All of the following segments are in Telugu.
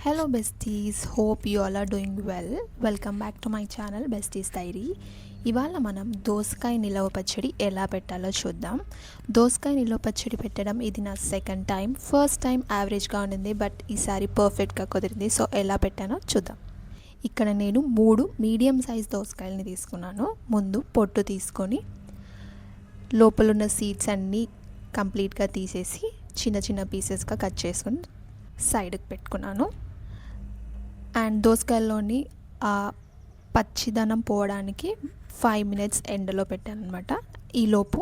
Hello besties, hope you all are doing well. Welcome back to my channel Besties Diary. ఇవాళ మనం దోసకాయ నిలవ పచ్చడి ఎలా పెట్టాలో చూద్దాం. దోసకాయ నిలవ పచ్చడి పెట్టడం ఇది నా సెకండ్ టైం. ఫస్ట్ టైం యావరేజ్గా ఉండింది, బట్ ఈసారి పర్ఫెక్ట్గా కుదిరింది. సో ఎలా పెట్టానో చూద్దాం. ఇక్కడ నేను 3 మీడియం సైజ్ దోసకాయలని తీసుకున్నాను. ముందు పొట్టు తీసుకొని లోపల ఉన్న సీడ్స్ అన్నీ కంప్లీట్గా తీసేసి చిన్న చిన్న పీసెస్గా కట్ చేసుకొని సైడ్కి పెట్టుకున్నాను. అండ్ దోసకాయల్లోని పచ్చిదనం పోవడానికి 5 minutes ఎండలో పెట్టాను అనమాట. ఈలోపు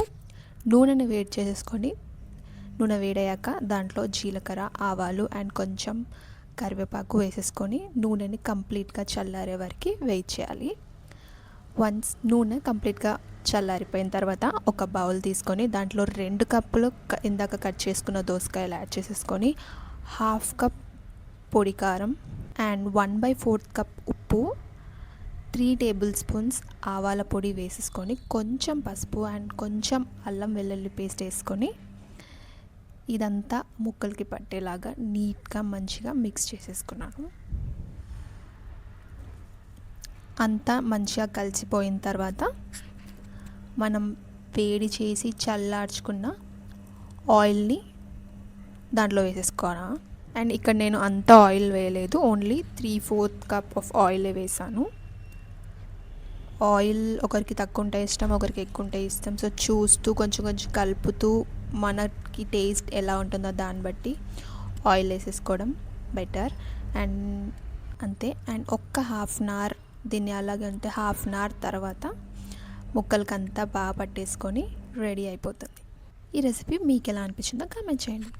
నూనెని వేడి చేసేసుకొని నూనె వేడయ్యాక దాంట్లో జీలకర్ర, ఆవాలు అండ్ కొంచెం కరివేపాకు వేసేసుకొని నూనెని కంప్లీట్గా చల్లారే వరకు వెయిట్ చేయాలి. వన్స్ నూనె కంప్లీట్గా చల్లారిపోయిన తర్వాత ఒక బౌల్ తీసుకొని దాంట్లో 2 కప్పులు ఇందాక కట్ చేసుకున్న దోసకాయలు యాడ్ చేసేసుకొని 1/2 కప్ పొడి కారం అండ్ 1/4 కప్ ఉప్పు, 3 tablespoons ఆవాల పొడి వేసేసుకొని కొంచెం పసుపు అండ్ కొంచెం అల్లం వెల్లుల్లి పేస్ట్ వేసుకొని ఇదంతా ముక్కలకి పట్టేలాగా నీట్గా మంచిగా మిక్స్ చేసేసుకున్నాను. అంతా మంచిగా కలిసిపోయిన తర్వాత మనం వేడి చేసి చల్లార్చుకున్న ఆయిల్ని దాంట్లో వేసేసుకోవాలి. అండ్ ఇక్కడ నేను అంత ఆయిల్ వేయలేదు, ఓన్లీ 3/4 కప్ ఆఫ్ ఆయిల్ వేసాను. ఆయిల్ ఒకరికి తక్కువ ఉంటే ఇష్టం, ఒకరికి ఎక్కువ ఉంటే ఇష్టం. సో చూస్తూ కొంచెం కొంచెం కలుపుతూ మనకి టేస్ట్ ఎలా ఉంటుందో దాన్ని బట్టి ఆయిల్ వేసేసుకోవడం బెటర్. అండ్ అంతే. అండ్ ఒక్క 1/2 hour దీన్ని అలాగే ఉంటే 1/2 hour తర్వాత ముక్కలకంతా బాగా పట్టేసుకొని రెడీ అయిపోతుంది. ఈ రెసిపీ మీకు ఎలా అనిపించిందో కామెంట్ చేయండి.